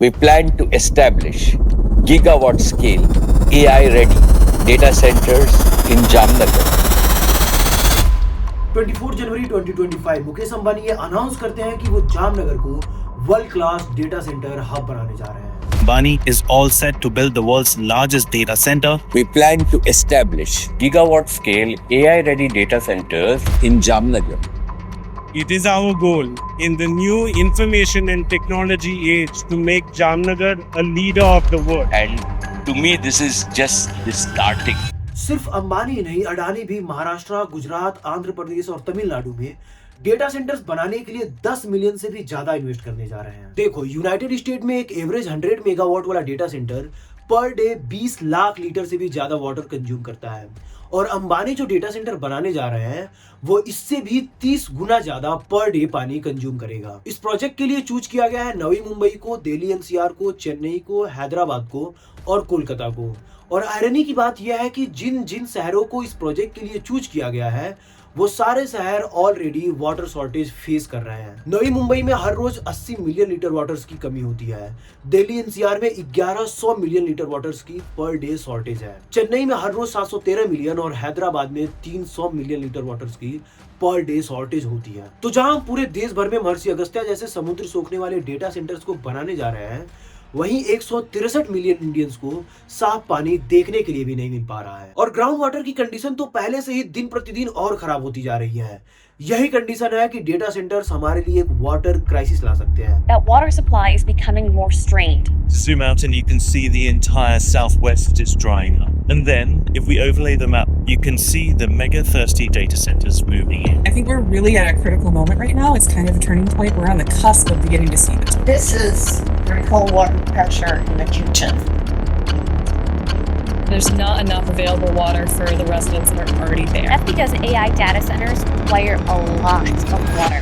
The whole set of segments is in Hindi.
We plan to establish gigawatt scale AI ready data centers in Jamnagar. 24 जनवरी 2025 मुकेश अंबानी ये अनाउंस करते हैं कि वो जामनगर को world class data centre hub बनाने जा रहे हैं। Ambani is all set to build the world's largest data center. We plan to establish gigawatt scale AI ready data centers in Jamnagar. It is our goal in the new information and technology age to make Jamnagar a leader of the world. And to me, this is just the starting. सिर्फ अंबानी नहीं, अडानी भी महाराष्ट्र, गुजरात, आंध्र प्रदेश और तमिलनाडु में डेटा सेंटर्स बनाने के लिए 10 मिलियन से भी ज्यादा इन्वेस्ट करने जा रहे हैं। देखो, यूनाइटेड स्टेट में एक एवरेज 100 मेगावाट वाला data centre per day 20 lakh litre से भी ज्यादा वाटर कंज्यूम करता है, और अंबानी जो डेटा सेंटर बनाने जा रहे हैं वो इससे भी 30 गुना ज्यादा पर डे पानी कंज्यूम करेगा। इस प्रोजेक्ट के लिए चूज किया गया है नवी मुंबई को, दिल्ली एनसीआर को, चेन्नई को, हैदराबाद को और कोलकाता को। और आयरनी की बात यह है कि जिन जिन शहरों को इस प्रोजेक्ट के लिए चूज किया गया है वो सारे शहर ऑलरेडी वाटर शॉर्टेज फेस कर रहे हैं। नई मुंबई में हर रोज 80 मिलियन लीटर वाटर्स की कमी होती है। दिल्ली एनसीआर में 1100 मिलियन लीटर वाटर्स की पर डे शॉर्टेज है। चेन्नई में हर रोज 713 मिलियन और हैदराबाद में 300 मिलियन लीटर वाटर्स की पर डे शॉर्टेज होती है। तो जहां पूरे देश भर में महर्षि अगस्त्या जैसे समुद्र सोखने वाले डेटा सेंटर्स को बनाने जा रहे हैं, वहीं 163 मिलियन इंडियंस को साफ पानी देखने के लिए भी नहीं मिल पा रहा है। और ग्राउंड वाटर की कंडीशन तो पहले से ही दिन प्रतिदिन और खराब होती जा रही है। यही कंडीशन है कि डेटा सेंटर्स हमारे लिए एक वाटर क्राइसिस ला सकते हैं। That water supply is becoming more strained. Zoom out and you can see the entire southwest is drying up. And then, if we overlay the map, you can see the mega thirsty data centers moving in. I think we're really at a critical moment right now. It's kind of a turning point. We're on the cusp of beginning to see this. This is critical water pressure in the kitchen. There's not enough available water for the residents that are already there. That's because AI data centers require a lot of water.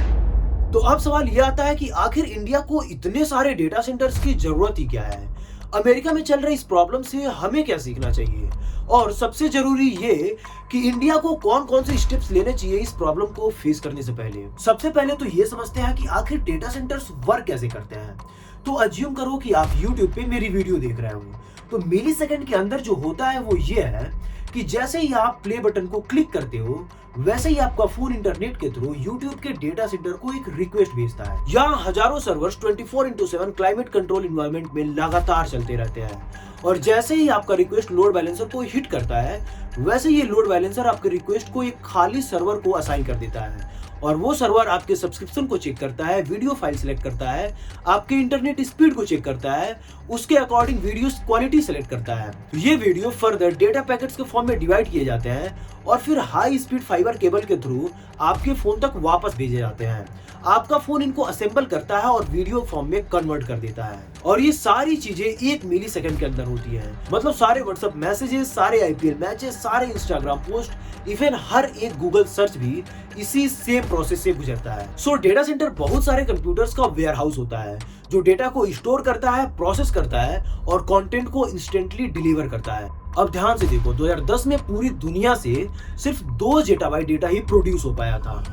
तो अब सवाल यह आता है कि आखिर इंडिया को इतने सारे डेटा सेंटर्स की जरूरत ही क्या है? अमेरिका में चल रही इस प्रॉब्लम से हमें क्या सीखना चाहिए? और सबसे जरूरी ये कि इंडिया को कौन कौन से स्टेप्स लेने चाहिए इस प्रॉब्लम को फेस करने से पहले। सबसे पहले तो ये समझते हैं कि आखिर डेटा सेंटर्स वर्क कैसे करते हैं। तो अज्यूम करो कि आप YouTube पे मेरी वीडियो देख रहे हो, तो मिली सेकंड के अंदर जो होता है वो ये है कि जैसे ही आप प्ले बटन को क्लिक करते हो, वैसे ही आपका फोन इंटरनेट के थ्रू YouTube के डेटा सेंटर को एक रिक्वेस्ट भेजता है। यहाँ हजारों सर्वर्स 24/7 क्लाइमेट कंट्रोल इन्वायरमेंट में लगातार चलते रहते हैं, और जैसे ही आपका रिक्वेस्ट लोड बैलेंसर को हिट करता है, वैसे ये लोड बैलेंसर आपके रिक्वेस्ट को एक खाली सर्वर को असाइन कर देता है, और वो सर्वर आपके सब्सक्रिप्शन को चेक करता है, वीडियो फाइल सेलेक्ट करता है, आपके इंटरनेट स्पीड को चेक करता है, उसके अकॉर्डिंग वीडियो क्वालिटी सेलेक्ट करता है। तो ये वीडियो फर्दर डेटा पैकेट्स के फॉर्म में डिवाइड किए जाते हैं और फिर हाई स्पीड फाइबर केबल के थ्रू आपके फोन तक वापस भेजे जाते हैं। आपका फोन इनको असेंबल करता है और वीडियो फॉर्म में कन्वर्ट कर देता है, और ये सारी चीजें 1 मिली सेकंड के अंदर होती है। मतलब सारे व्हाट्सएप मैसेजेस, सारे आईपीएल मैचेस, सारे इंस्टाग्राम पोस्ट, इवन हर एक गूगल सर्च भी इसी सेम प्रोसेस से गुजरता है। सो डेटा सेंटर बहुत सारे कंप्यूटर्स का वेयर हाउस होता है जो डेटा को स्टोर करता है, प्रोसेस करता है और कंटेंट को इंस्टेंटली डिलीवर करता है। अब ध्यान से देखो, 2010 में पूरी दुनिया से सिर्फ 2 जेटाबाइट डेटा ही प्रोड्यूस हो पाया था।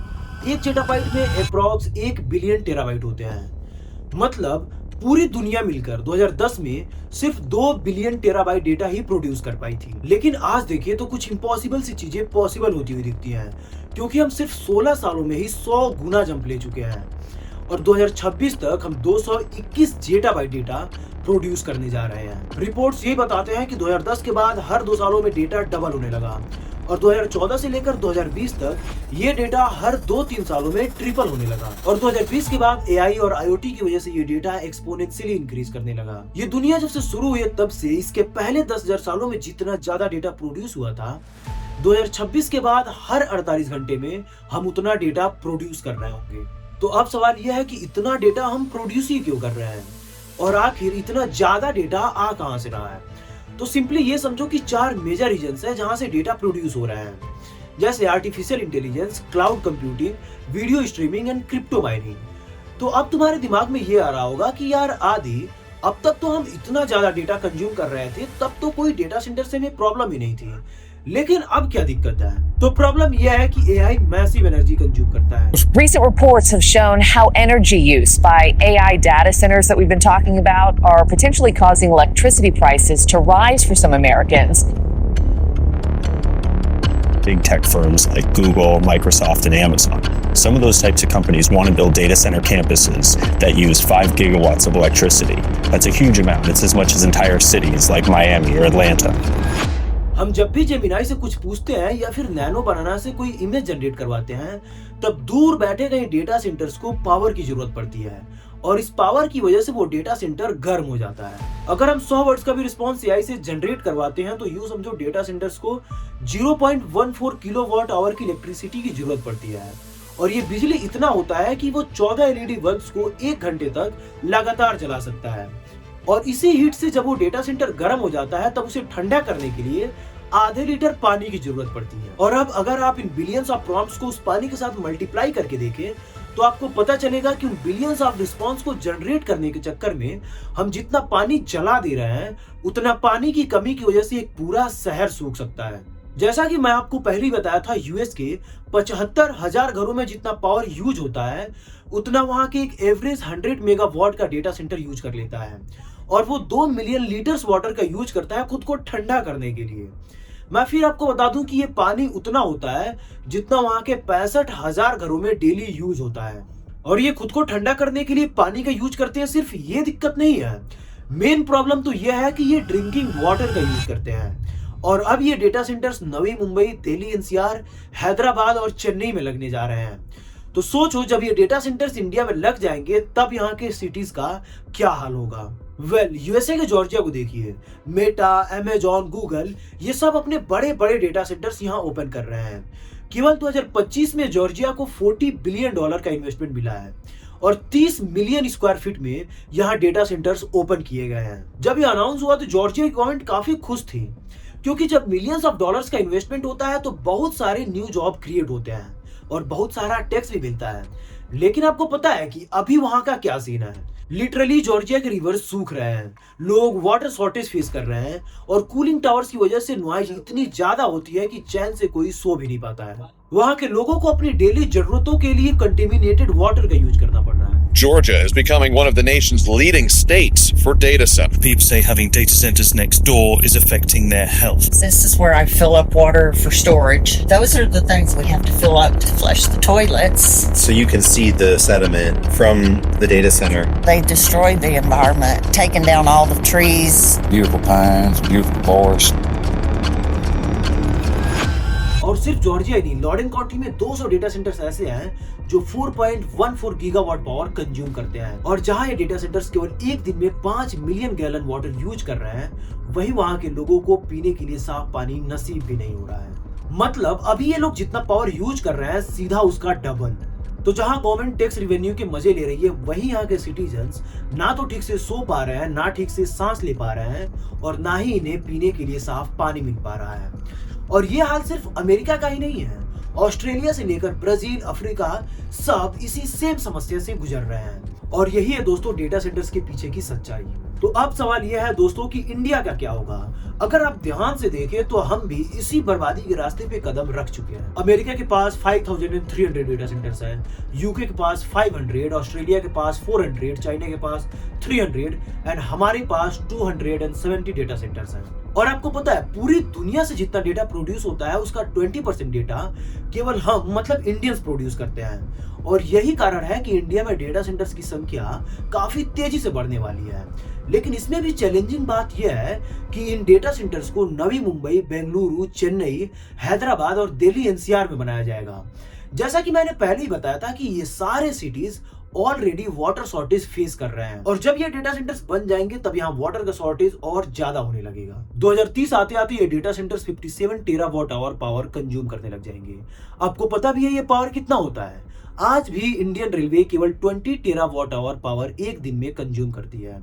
1 जेटाबाइट में अप्रॉक्स 1 बिलियन टेराबाइट होते हैं। मतलब पूरी दुनिया मिलकर 2010 में सिर्फ 2 बिलियन टेराबाइट डेटा ही प्रोड्यूस कर पाई थी। लेकिन आज देखिए तो कुछ इम्पॉसिबल सी चीजें पॉसिबल होती हुई दिखती हैं, क्योंकि हम सिर्फ 16 सालों में ही 100 गुना जंप ले चुके हैं, और 2026 तक हम 221 जेटाबाइट डेटा प्रोड्यूस करने जा रहे हैं। रिपोर्ट्स ये बताते हैं कि 2010 के बाद हर 2 सालों में डेटा डबल होने लगा, और 2014 से लेकर 2020 तक ये डेटा हर 2-3 सालों में ट्रिपल होने लगा, और 2020 के बाद एआई और आईओटी की वजह से ये डेटा एक्सपोनेंशियली इंक्रीज करने लगा। ये दुनिया जब से शुरू हुई तब से इसके पहले 10,000 सालों में जितना ज्यादा डेटा प्रोड्यूस हुआ था, 2026 के बाद हर 48 घंटे में हम उतना डेटा प्रोड्यूस कर रहे होंगे। तो अब सवाल यह है कि इतना डेटा हम प्रोड्यूस ही क्यों कर रहे हैं, और आखिर इतना ज्यादा डेटा आ कहां से रहा है? तो सिंपली ये समझो कि 4 मेजर रीजन्स है जहां से डेटा प्रोड्यूस हो रहा है, जैसे artificial intelligence, cloud computing, video streaming and crypto mining. तो अब तुम्हारे दिमाग में ये आ रहा होगा कि यार आदि, अब तक तो हम इतना ज्यादा डेटा कंज्यूम कर रहे थे, तब तो कोई डेटा सेंटर से में प्रॉब्लम ही नहीं थी, लेकिन अब क्या दिक्कत है? तो प्रॉब्लम यह है कि AI मैसिव एनर्जी कंज्यूम करता है। Recent reports have shown how energy use by AI data centers that we've been talking about are potentially causing electricity prices to rise for some Americans. Big tech firms like Google, Microsoft, and Amazon. Some of those types of companies want to build data center campuses that use 5 gigawatts of electricity. That's a huge amount. It's as much as entire cities like Miami or Atlanta. हम जब भी जेमिनाई से कुछ पूछते हैं या फिर नैनो बनाना से कोई इमेज जनरेट करवाते हैं, तब दूर बैठे कई डेटा सेंटर्स को पावर की जरूरत पड़ती है और इस पावर की वजह से वो डेटा सेंटर गर्म हो जाता है। अगर हम 100 वर्ड्स का भी रिस्पॉन्स AI से जनरेट करवाते हैं तो यूं समझो डेटा सेंटर्स को 0.14 किलोवाट आवर की इलेक्ट्रिसिटी की जरूरत पड़ती है और ये बिजली इतना होता है कि वो 14 LED बल्ब्स को 1 घंटे तक लगातार चला सकता है और इसी हीट से जब वो डेटा सेंटर गर्म हो जाता है तब उसे ठंडा करने के लिए आधे लीटर पानी की जरूरत पड़ती है। और अब अगर आप इन बिलियंस ऑफ प्रॉम्प्ट्स को उस पानी के साथ मल्टीप्लाई करके देखें तो आपको पता चलेगा कि उन बिलियंस ऑफ रिस्पॉन्स को जनरेट करने के चक्कर में हम जितना पानी जला दे रहे हैं उतना पानी की कमी की वजह से एक पूरा शहर सूख सकता है। जैसा कि मैं आपको पहले ही बताया था, यूएस के 75,000 घरों में जितना पावर यूज होता है उतना वहां के एक एवरेज 100 मेगावाट का डेटा सेंटर यूज कर लेता है और वो 2 मिलियन लीटर्स वाटर का यूज करता है खुद को ठंडा करने के लिए। मैं फिर आपको बता दूं कि ये पानी उतना होता है जितना वहां के 65,000 घरों में डेली यूज होता है और ये खुद को ठंडा करने के लिए पानी का यूज करते हैं। सिर्फ ये दिक्कत नहीं है, मेन प्रॉब्लम तो यह है कि ये ड्रिंकिंग वाटर का यूज करते हैं और अब ये data centres Navi Mumbai, Delhi NCR, Hyderabad और चेन्नई में लगने जा रहे हैं। तो सोचो जब ये डेटा सेंटर्स इंडिया में लग जाएंगे तब यहाँ के सिटीज का क्या हाल होगा। यूएसए के जॉर्जिया को देखिए, मेटा, अमेजॉन, गूगल ये सब अपने बड़े बड़े डेटा सेंटर्स यहाँ ओपन कर रहे हैं। केवल 2025 में जॉर्जिया को $40 बिलियन का इन्वेस्टमेंट मिला है और 30 मिलियन स्क्वायर फीट में यहाँ डेटा सेंटर्स ओपन किए गए हैं। जब ये अनाउंस हुआ तो जॉर्जिया की गवर्नमेंट काफी खुश थी क्योंकि जब मिलियंस ऑफ डॉलर्स का इन्वेस्टमेंट होता है तो बहुत सारे न्यू जॉब क्रिएट होते हैं और बहुत सारा टैक्स भी मिलता है। लेकिन आपको पता है कि अभी वहां का क्या सीन है? लिटरली जॉर्जिया के रिवर्स सूख रहे हैं, लोग वाटर शॉर्टेज फेस कर रहे हैं और कूलिंग टावर्स की वजह से नॉइज इतनी ज्यादा होती है कि चैन से कोई सो भी नहीं पाता है। वहां के लोगों को अपनी डेली जरूरतों के लिए कंटेमिनेटेड वाटर का यूज करना पड़ रहा है। Georgia is becoming one of the nation's leading states for data centers. People say having data centers next door is affecting their health. This is where I fill up water for storage. Those are the things we have to fill up to flush the toilets. So you can see the sediment from the data center. They destroyed the environment, taking down all the trees. Beautiful pines, beautiful forest. और सिर्फ जॉर्जिया ही नहीं, लॉरेन काउंटी में 200 डेटा सेंटर्स ऐसे हैं जो 4.14 गीगावाट पावर कंज्यूम करते हैं और जहां ये डेटा सेंटर्स केवल एक दिन में 5 मिलियन गैलन वाटर यूज कर रहे हैं, वहीं वहां के लोगों को पीने के लिए साफ पानी नसीब भी नहीं हो रहा है। मतलब अभी ये लोग जितना पावर यूज कर रहे हैं सीधा उसका डबल। तो जहां गवर्नमेंट टैक्स रिवेन्यू के मजे ले रही है, वहीं यहाँ के सिटीजन्स ना तो ठीक से सो पा रहे हैं, ना ठीक से सांस ले पा रहे हैं और ना ही इन्हें पीने के लिए साफ पानी मिल पा रहा है। और ये हाल सिर्फ अमेरिका का ही नहीं है, ऑस्ट्रेलिया से लेकर ब्राजील, अफ्रीका सब इसी सेम समस्या से गुजर रहे हैं और यही है दोस्तों डेटा सेंटर्स के पीछे की सच्चाई। तो अब सवाल यह है दोस्तों कि इंडिया का क्या होगा? अगर आप ध्यान से देखें तो हम भी इसी बर्बादी के रास्ते पे कदम रख चुके हैं। अमेरिका के पास 5300 डेटा सेंटर्स हैं, यूके के पास 500, ऑस्ट्रेलिया के पास 400, चाइना के पास 300 एंड हमारे पास 270 डेटा सेंटर्स हैं। और आपको पता है पूरी दुनिया से जितना डेटा प्रोड्यूस होता है उसका 20% डेटा केवल हम मतलब इंडियंस प्रोड्यूस करते हैं और यही कारण है कि इंडिया में डेटा सेंटर्स की संख्या काफी तेजी से बढ़ने वाली है। लेकिन इसमें भी चैलेंजिंग बात यह है कि इन डेटा सेंटर्स को नवी मुंबई, बेंगलुरु, चेन्नई, हैदराबाद और दिल्ली NCR में बनाया जाएगा। जैसा कि मैंने पहले ही बताया था कि ये सारे cities already water shortage face कर रहे हैं और जब ये डेटा सेंटर्स बन जाएंगे तब यहाँ वाटर का शॉर्टेज और ज्यादा होने लगेगा। 2030 आते आते ये data centres 57 terawatt hour power consume करने लग जाएंगे। आपको पता भी है ये पावर कितना होता है? आज भी इंडियन रेलवे केवल 20 टेरावाट आवर पावर एक दिन में कंज्यूम करती है।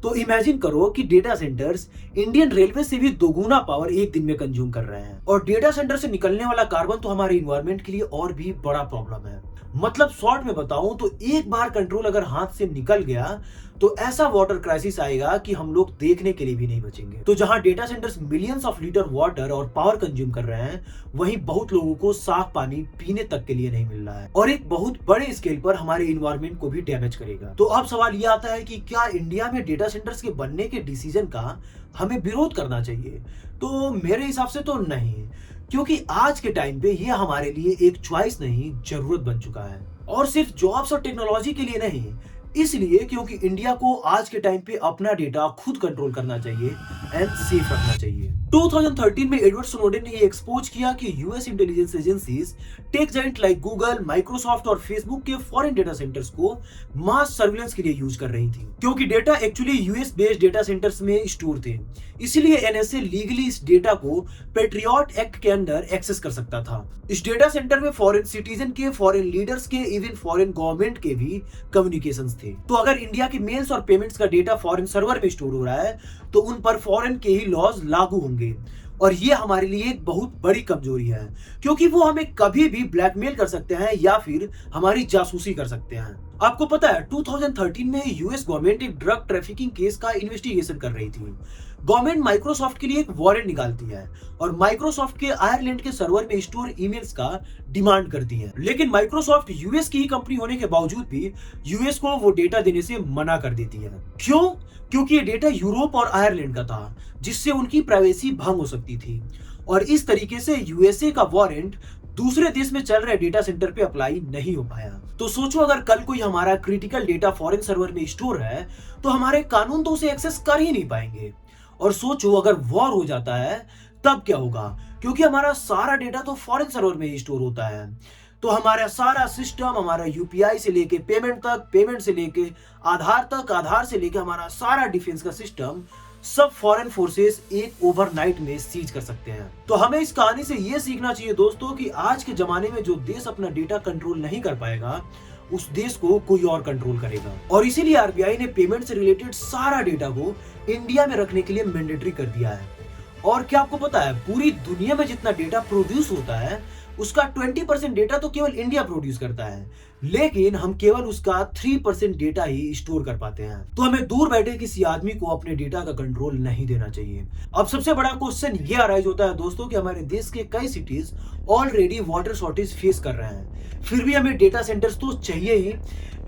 तो इमेजिन करो कि डेटा सेंटर्स इंडियन रेलवे से भी दोगुना पावर एक दिन में कंज्यूम कर रहे हैं और डेटा सेंटर से निकलने वाला कार्बन तो हमारे इन्वायरमेंट के लिए और भी बड़ा प्रॉब्लम है। मतलब शॉर्ट में बताऊं तो एक बार कंट्रोल अगर हाथ से निकल गया तो ऐसा वाटर क्राइसिस आएगा कि हम लोग देखने के लिए भी नहीं बचेंगे। तो जहां data centres millions of litre water और पावर कंज्यूम कर रहे हैं, वहीं बहुत लोगों को साफ पानी पीने तक के लिए नहीं मिल रहा है और एक बहुत बड़े स्केल पर हमारे इन्वायरमेंट को भी डैमेज करेगा। तो अब सवाल यह आता है कि क्या इंडिया में डेटा सेंटर्स के बनने के डिसीजन का हमें विरोध करना चाहिए? तो मेरे हिसाब से तो नहीं, क्योंकि आज के टाइम पे ये हमारे लिए एक चॉइस नहीं, जरूरत बन चुका है। और सिर्फ जॉब्स और टेक्नोलॉजी के लिए नहीं, इसलिए क्योंकि इंडिया को आज के टाइम पे अपना डेटा खुद कंट्रोल करना चाहिए एंड सेफ रखना चाहिए। 2013 में एडवर्ड स्नोडेन ने ये एक्सपोज किया कि US intelligence agencies tech giant like Google, Microsoft और फेसबुक के फॉरेन डेटा सेंटर्स को मास सर्विलेंस के लिए यूज कर रही थी, क्योंकि data actually US based data centres में स्टोर थे। इसीलिए एनएसए लीगली इस डेटा को पेट्रियट एक्ट के अंदर एक्सेस कर सकता था। इस डेटा सेंटर में फॉरेन सिटीजन के, फॉरेन लीडर्स के, इवन फॉरेन गवर्नमेंट के भी कम्युनिकेशंस थे। तो अगर इंडिया के मेल्स और पेमेंट्स का डेटा फॉरेन सर्वर में स्टोर हो रहा है तो उन पर फॉरेन के ही लॉज लागू होंगे, और ये हमारे लिए एक बहुत बड़ी कमजोरी है, क्योंकि वो हमें कभी भी ब्लैकमेल कर सकते हैं या फिर हमारी जासूसी कर सकते हैं। आपको पता है 2013 में यूएस गवर्नमेंट एक ड्रग ट्रैफिकिंग केस का इन्वेस्टिगेशन कर रही थी। गवर्नमेंट माइक्रोसॉफ्ट के लिए एक वारंट निकालती है और माइक्रोसॉफ्ट के आयरलैंड के सर्वर में स्टोर ईमेल्स का डिमांड करती है, लेकिन माइक्रोसॉफ्ट यूएस की ही कंपनी होने के बावजूद भी यूएस को वो डेटा देने से मना कर देती है। क्यों? क्योंकि ये डेटा यूरोप और आयरलैंड का था, जिससे उनकी प्राइवेसी भंग हो सकती थी, और इस तरीके से यूएसए का वारंट दूसरे देश में चल रहे डेटा सेंटर पे अप्लाई नहीं हो पाया। तो सोचो, अगर कल कोई हमारा क्रिटिकल डेटा फॉरेन सर्वर में स्टोर है तो हमारे कानून तो उसे एक्सेस कर ही नहीं पाएंगे। और सोचो, अगर वॉर हो जाता है तब क्या होगा, क्योंकि हमारा सारा डेटा तो फॉरेन सर्वर में ही स्टोर होता है। तो हमारा सारा सिस्टम, हमारा यूपीआई से लेके पेमेंट तक, पेमेंट से लेके आधार तक, आधार से लेके हमारा सारा डिफेंस का सिस्टम, सब फॉरेन फोर्सेस एक ओवरनाइट में सीज कर सकते हैं। तो हमें इस कहानी से ये सीखना चाहिए दोस्तों कि आज के जमाने में जो देश अपना डेटा कंट्रोल नहीं कर पाएगा, उस देश को कोई और कंट्रोल करेगा। और इसीलिए आरबीआई ने पेमेंट से रिलेटेड सारा डेटा को इंडिया में रखने के लिए मैंडेटरी कर दिया है। और क्या आपको पता है, पूरी दुनिया में जितना डेटा प्रोड्यूस होता है उसका 20% डेटा तो केवल इंडिया प्रोड्यूस करता है, लेकिन हम केवल उसका 3% डेटा ही स्टोर कर पाते हैं। तो हमें दूर बैठे किसी आदमी को अपने डेटा का कंट्रोल नहीं देना चाहिए। अब सबसे बड़ा क्वेश्चन ये अराइज होता है दोस्तों कि हमारे देश के कई cities already water shortage face कर रहे हैं, फिर भी हमें डेटा सेंटर्स तो चाहिए ही,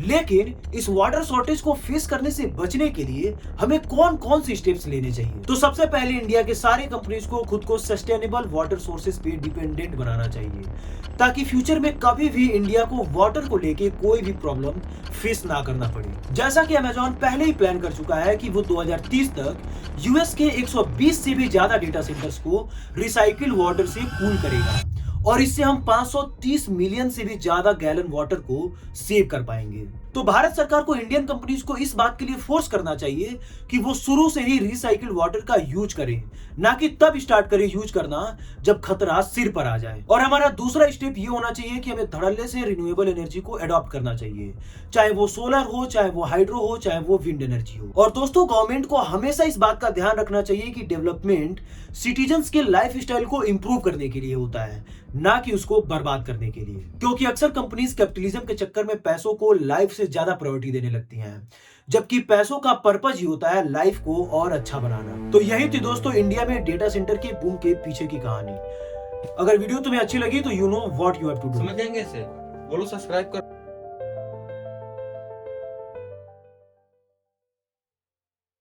लेकिन इस वाटर शॉर्टेज को फेस करने से बचने के लिए हमें कौन कौन से स्टेप्स लेने चाहिए? तो सबसे पहले इंडिया के सारे कंपनीज को खुद को सस्टेनेबल वाटर सोर्सेज पे डिपेंडेंट बनाना चाहिए, ताकि फ्यूचर में कभी भी इंडिया को वाटर को लेके कोई भी प्रॉब्लम फेस ना करना पड़े। जैसा कि अमेज़न पहले ही प्लान कर चुका है कि वो 2030 तक यूएस के 120 से भी ज्यादा डेटा सेंटर्स को रिसाइकिल वाटर से कूल करेगा, और इससे हम 530 मिलियन से भी ज्यादा गैलन वाटर को सेव कर पाएंगे। तो भारत सरकार को इंडियन कंपनीज को इस बात के लिए फोर्स करना चाहिए कि वो शुरू से ही रिसाइकिल वाटर का यूज करें, ना कि तब स्टार्ट करें यूज करना जब खतरा सिर पर आ जाए। और हमारा दूसरा स्टेप ये होना चाहिए कि हमें धड़ल्ले से रिन्यूएबल एनर्जी को अडॉप्ट करना चाहिए, चाहे वो सोलर हो, चाहे वो हाइड्रो हो, चाहे वो विंड एनर्जी हो। और दोस्तों, गवर्नमेंट को हमेशा इस बात का ध्यान रखना चाहिए कि डेवलपमेंट सिटीजन्स के लाइफ स्टाइल को इंप्रूव करने के लिए होता है, ना कि उसको बर्बाद करने के लिए, क्योंकि अक्सर कंपनीज कैपिटलिज्म के चक्कर में पैसों को लाइफ से ज्यादा प्रायोरिटी देने लगती हैं, जबकि पैसों का पर्पस ही होता है लाइफ को और अच्छा बनाना। तो यही थी दोस्तों इंडिया में डेटा सेंटर के बूम के पीछे की कहानी। अगर वीडियो तुम्हें अच्छी लगी तो you know what you have to do. समझ जाएंगे इसे, बोलो सब्सक्राइब कर।